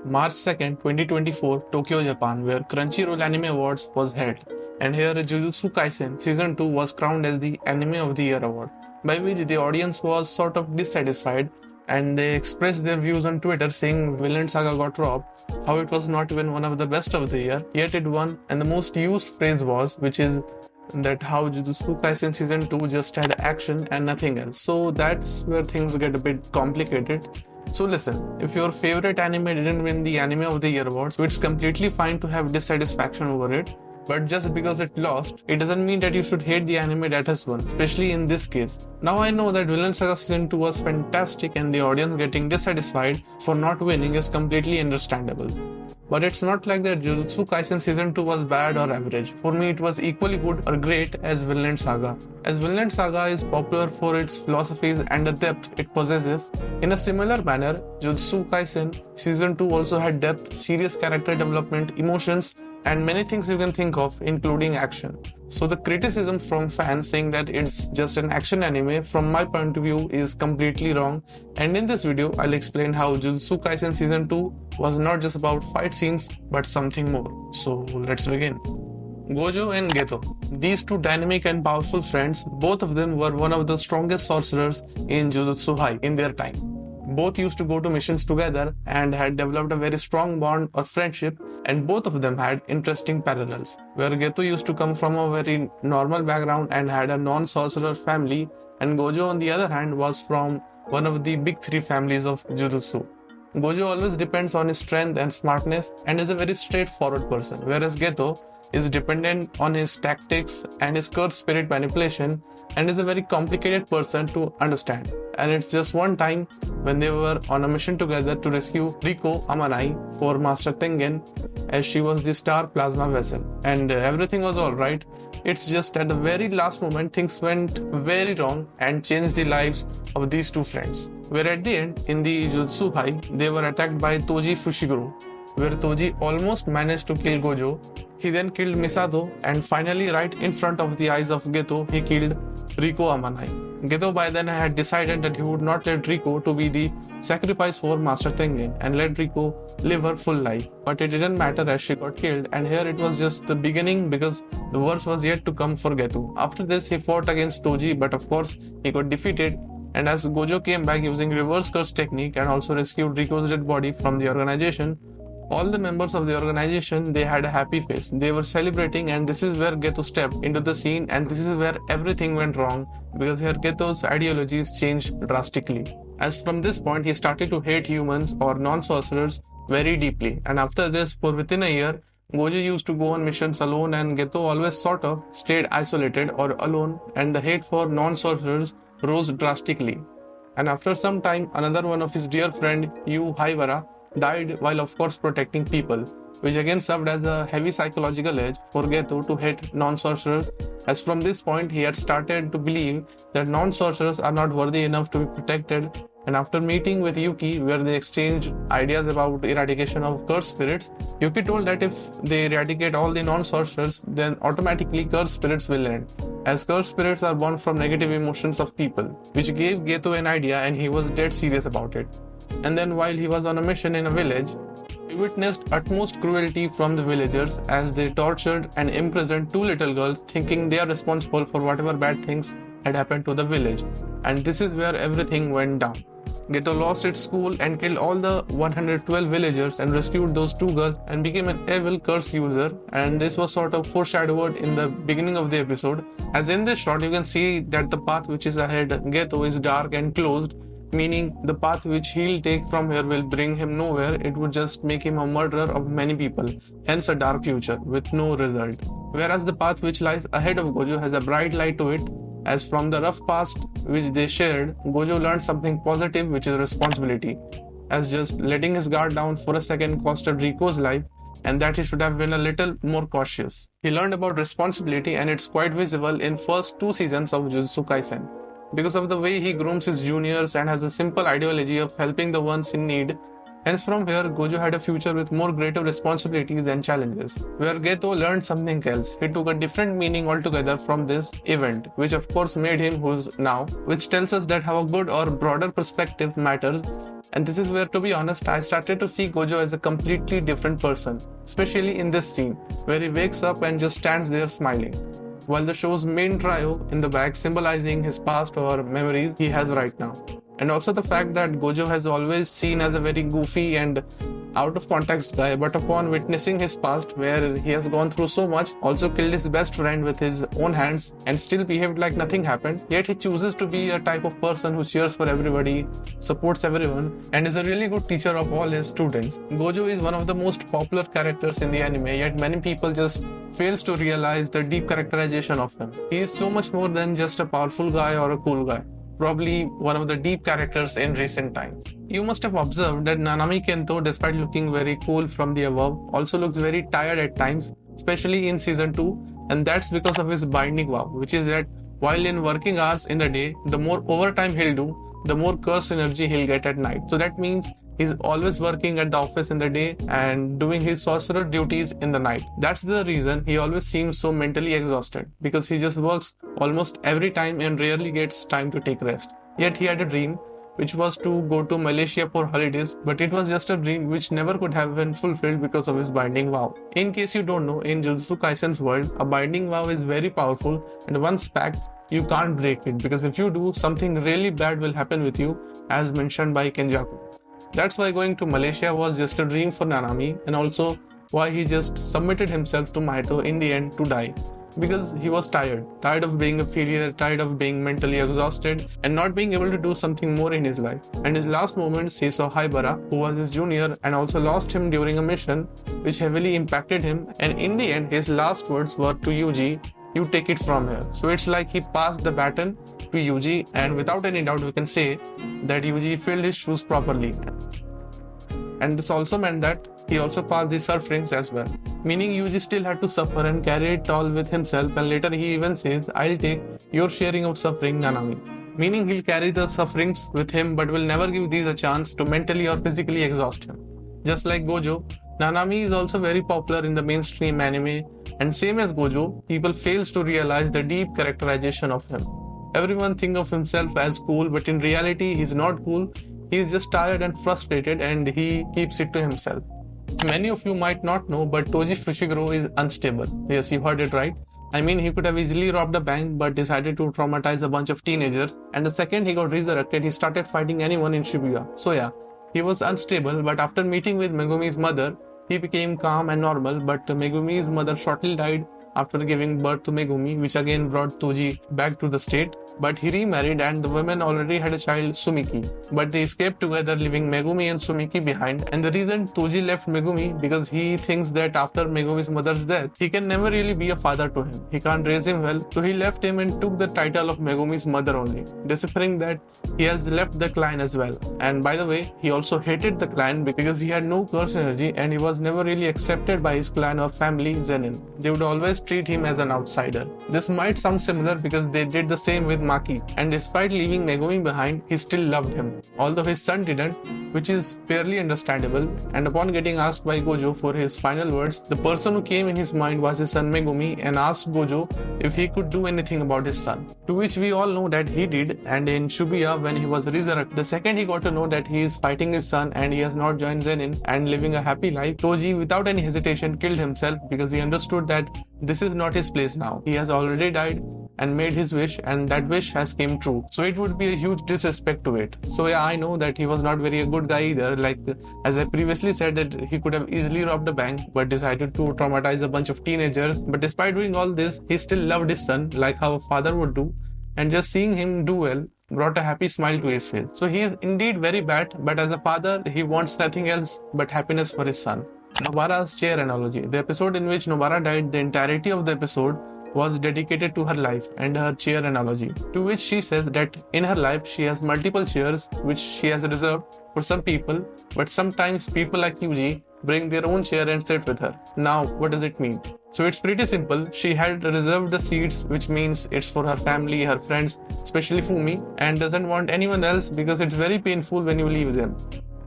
March 2nd, 2024, Tokyo, Japan, where Crunchyroll Anime Awards was held. And here Jujutsu Kaisen Season 2 was crowned as the Anime of the Year award, by which the audience was sort of dissatisfied and they expressed their views on Twitter saying Villain Saga got robbed, how it was not even one of the best of the year, yet it won, and the most used phrase was, which is that how Jujutsu Kaisen Season 2 just had action and nothing else. So that's where things get a bit complicated. So listen, if your favorite anime didn't win the Anime of the Year awards, it's completely fine to have dissatisfaction over it. But just because it lost, it doesn't mean that you should hate the anime that has won, especially in this case. Now I know that Villain Saga Season 2 was fantastic and the audience getting dissatisfied for not winning is completely understandable. But it's not like that Jujutsu Kaisen Season 2 was bad or average. For me, it was equally good or great as Vinland Saga. As Vinland Saga is popular for its philosophies and the depth it possesses, in a similar manner, Jujutsu Kaisen Season 2 also had depth, serious character development, emotions, and many things you can think of, including action. So the criticism from fans saying that it's just an action anime, from my point of view, is completely wrong. And in this video, I'll explain how Jujutsu Kaisen Season 2 was not just about fight scenes, but something more. So let's begin. Gojo and Geto. These two dynamic and powerful friends, both of them were one of the strongest sorcerers in Jujutsu High in their time. Both used to go to missions together and had developed a very strong bond or friendship, and both of them had interesting parallels, where Geto used to come from a very normal background and had a non-sorcerer family, and Gojo on the other hand was from one of the big three families of Jujutsu. Gojo always depends on his strength and smartness and is a very straightforward person, whereas Geto is dependent on his tactics and his curse spirit manipulation and is a very complicated person to understand. And it's just one time when they were on a mission together to rescue Riko Amanai for Master Tengen, as she was the star plasma vessel, and everything was alright. It's just at the very last moment things went very wrong and changed the lives of these two friends, where at the end in the Jujutsu High they were attacked by Toji Fushiguro, where Toji almost managed to kill Gojo. He then killed Misato, and finally right in front of the eyes of Geto, he killed Riko Amanai. Geto by then had decided that he would not let Riko to be the sacrifice for Master Tengen and let Riko live her full life. But it didn't matter as she got killed, and here it was just the beginning because the worst was yet to come for Geto. After this he fought against Toji, but of course he got defeated, and as Gojo came back using reverse curse technique and also rescued Riko's dead body from the organization, all the members of the organization, they had a happy face. They were celebrating, and this is where Geto stepped into the scene, and this is where everything went wrong because here Geto's ideologies changed drastically. As from this point, he started to hate humans or non-sorcerers very deeply, and after this, for within a year, Gojo used to go on missions alone, and Geto always sort of stayed isolated or alone, and the hate for non-sorcerers rose drastically. And after some time, another one of his dear friend, Yu Haibara, died while of course protecting people, which again served as a heavy psychological edge for Geto to hate non-sorcerers, as from this point he had started to believe that non-sorcerers are not worthy enough to be protected. And after meeting with Yuki, where they exchanged ideas about eradication of cursed spirits, Yuki told that if they eradicate all the non-sorcerers, then automatically cursed spirits will end, as cursed spirits are born from negative emotions of people, which gave Geto an idea and he was dead serious about it. And then while he was on a mission in a village, he witnessed utmost cruelty from the villagers as they tortured and imprisoned two little girls, thinking they are responsible for whatever bad things had happened to the village. And this is where everything went down. Geto lost its school and killed all the 112 villagers and rescued those two girls and became an evil curse user, and this was sort of foreshadowed in the beginning of the episode, as in this shot you can see that the path which is ahead Geto is dark and closed, meaning the path which he'll take from here will bring him nowhere. It would just make him a murderer of many people, hence a dark future with no result. Whereas the path which lies ahead of Gojo has a bright light to it, as from the rough past which they shared, Gojo learned something positive, which is responsibility, as just letting his guard down for a second costed Riko's life, and that he should have been a little more cautious. He learned about responsibility, and it's quite visible in first 2 seasons of Jujutsu Kaisen, because of the way he grooms his juniors and has a simple ideology of helping the ones in need. And from here, Gojo had a future with more greater responsibilities and challenges, where Geto learned something else. He took a different meaning altogether from this event, which of course made him who's now, which tells us that how a good or broader perspective matters, And this is where, to be honest, I started to see Gojo as a completely different person, especially in this scene, where he wakes up and just stands there smiling, while the show's main trio in the back symbolizing his past or memories he has right now. And also the fact that Gojo has always seen as a very goofy and out of context guy, but upon witnessing his past where he has gone through so much, also killed his best friend with his own hands and still behaved like nothing happened, yet he chooses to be a type of person who cheers for everybody, supports everyone, and is a really good teacher of all his students. Gojo is one of the most popular characters in the anime, yet many people just fails to realize the deep characterization of him. He is so much more than just a powerful guy or a cool guy. Probably one of the deep characters in recent times. You must have observed that Nanami Kento, despite looking very cool from the above, also looks very tired at times, especially in season 2, and that's because of his binding vow, which is that while in working hours in the day, the more overtime he'll do, the more curse energy he'll get at night. So that means he's always working at the office in the day and doing his sorcerer duties in the night. That's the reason he always seems so mentally exhausted, because he just works almost every time and rarely gets time to take rest. Yet he had a dream, which was to go to Malaysia for holidays, but it was just a dream which never could have been fulfilled because of his binding vow. In case you don't know, in Jujutsu Kaisen's world, a binding vow is very powerful, and once packed, you can't break it, because if you do, something really bad will happen with you, as mentioned by Kenjaku. That's why going to Malaysia was just a dream for Nanami, and also why he just submitted himself to Mahito in the end to die. Because he was tired of being a failure, tired of being mentally exhausted and not being able to do something more in his life. And his last moments, he saw Haibara, who was his junior and also lost him during a mission which heavily impacted him, and in the end his last words were to Yuji, "You take it from here." So it's like he passed the baton to Yuji, and without any doubt we can say that Yuji filled his shoes properly. And this also meant that he also passed the surf rings as well. Meaning Yuji still had to suffer and carry it all with himself, and later he even says, "I'll take your sharing of suffering, Nanami." Meaning he'll carry the sufferings with him but will never give these a chance to mentally or physically exhaust him. Just like Gojo, Nanami is also very popular in the mainstream anime, and same as Gojo, people fails to realize the deep characterization of him. Everyone think of himself as cool, but in reality he's not cool. He's just tired and frustrated, and he keeps it to himself. Many of you might not know, but Toji Fushiguro is unstable. Yes, you heard it right. I mean, he could have easily robbed a bank but decided to traumatize a bunch of teenagers, and the second he got resurrected, he started fighting anyone in Shibuya. So yeah, he was unstable, but after meeting with Megumi's mother, he became calm and normal, but Megumi's mother shortly died after giving birth to Megumi, which again brought Toji back to the state. But he remarried, and the women already had a child, Sumiki. But they escaped together, leaving Megumi and Sumiki behind. And the reason Toji left Megumi, because he thinks that after Megumi's mother's death, he can never really be a father to him. He can't raise him well, so he left him and took the title of Megumi's mother only, deciphering that he has left the clan as well. And by the way, he also hated the clan because he had no curse energy, and he was never really accepted by his clan or family, Zenin. They would always treat him as an outsider. This might sound similar because they did the same with Maki, and despite leaving Megumi behind, he still loved him, although his son didn't, which is fairly understandable. And upon getting asked by Gojo for his final words, the person who came in his mind was his son Megumi, and asked Gojo if he could do anything about his son, to which we all know that he did. And in Shibuya, when he was resurrected, the second he got to know that he is fighting his son and he has not joined Zenin and living a happy life, Toji without any hesitation killed himself, because he understood that this is not his place now. He has already died and made his wish, and that wish has came true. So it would be a huge disrespect to it. So yeah, I know that he was not very a good guy either. Like, as I previously said, that he could have easily robbed a bank but decided to traumatize a bunch of teenagers. But despite doing all this, he still loved his son like how a father would do, and just seeing him do well brought a happy smile to his face. So he is indeed very bad, but as a father, he wants nothing else but happiness for his son. Nobara's chair analogy. The episode in which Nobara died, the entirety of the episode was dedicated to her life and her chair analogy, to which she says that in her life she has multiple chairs which she has reserved for some people, but sometimes people like Yuji bring their own chair and sit with her. Now, what does it mean? So it's pretty simple. She had reserved the seats, which means it's for her family, her friends, especially Fumi, and doesn't want anyone else because it's very painful when you leave them.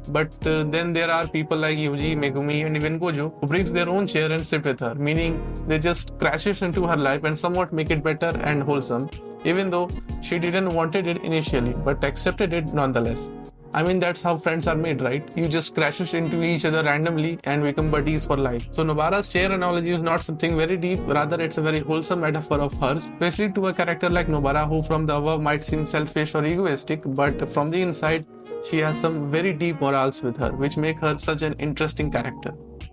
But then there are people like Yuji, Megumi, and even Gojo who brings their own chair and sit with her, meaning they just crashes into her life and somewhat make it better and wholesome, even though she didn't wanted it initially, but accepted it nonetheless. I mean, that's how friends are made, right? You just crashes into each other randomly and become buddies for life. So Nobara's chair analogy is not something very deep, rather it's a very wholesome metaphor of hers, especially to a character like Nobara, who from the above might seem selfish or egoistic, but from the inside, she has some very deep morals with her, which make her such an interesting character.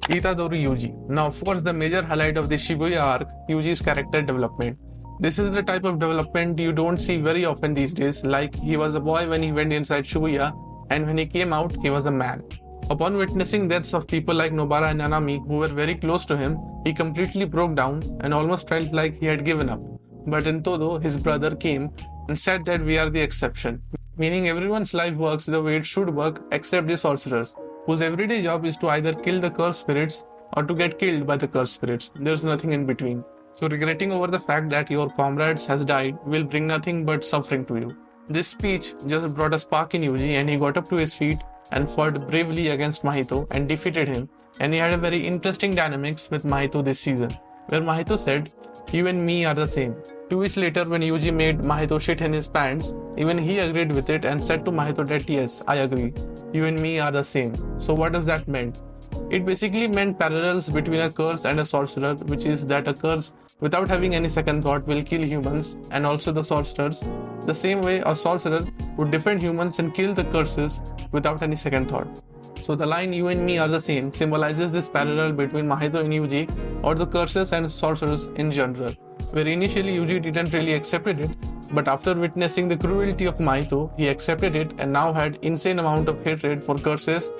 Itadori Yuji. Now, of course, the major highlight of the Shibuya arc, Yuji's character development. This is the type of development you don't see very often these days, like he was a boy when he went inside Shibuya, and when he came out, he was a man. Upon witnessing deaths of people like Nobara and Nanami who were very close to him, he completely broke down and almost felt like he had given up. But in Todo, his brother came and said that we are the exception, meaning everyone's life works the way it should work except the sorcerers, whose everyday job is to either kill the cursed spirits or to get killed by the cursed spirits. There's nothing in between. So regretting over the fact that your comrades has died will bring nothing but suffering to you. This speech just brought a spark in Yuji, and he got up to his feet and fought bravely against Mahito and defeated him, and he had a very interesting dynamics with Mahito this season, where Mahito said, "You and me are the same." 2 weeks later, when Yuji made Mahito shit in his pants, even he agreed with it and said to Mahito that yes, I agree, you and me are the same. So what does that mean? It basically meant parallels between a curse and a sorcerer, which is that a curse without having any second thought will kill humans and also the sorcerers, the same way a sorcerer would defend humans and kill the curses without any second thought. So the line "you and me are the same" symbolizes this parallel between Mahito and Yuji, or the curses and sorcerers in general, where initially Yuji didn't really accept it, but after witnessing the cruelty of Mahito, he accepted it and now had insane amount of hatred for curses,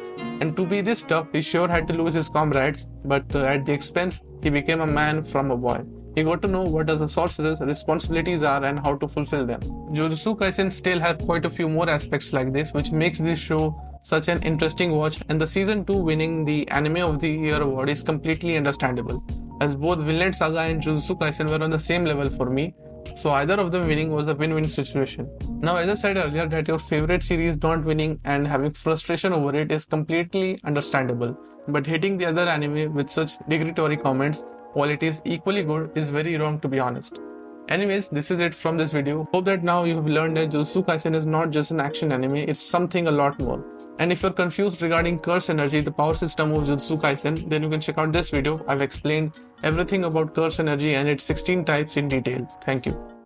and to be this tough, he sure had to lose his comrades, but at the expense, he became a man from a boy. He got to know what a sorcerer's responsibilities are and how to fulfill them. Jujutsu Kaisen still have quite a few more aspects like this, which makes this show such an interesting watch, and the season 2 winning the Anime of the Year award is completely understandable, as both Vinland Saga and Jujutsu Kaisen were on the same level for me, so either of them winning was a win-win situation. Now, as I said earlier, that your favorite series not winning and having frustration over it is completely understandable, but hating the other anime with such derogatory comments while it is equally good is very wrong, to be honest. Anyways, this is it from this video. Hope that now you have learned that Jujutsu Kaisen is not just an action anime, it's something a lot more. And if you're confused regarding curse energy, the power system of Jujutsu Kaisen, then you can check out this video. I've explained everything about curse energy and its 16 types in detail. Thank you.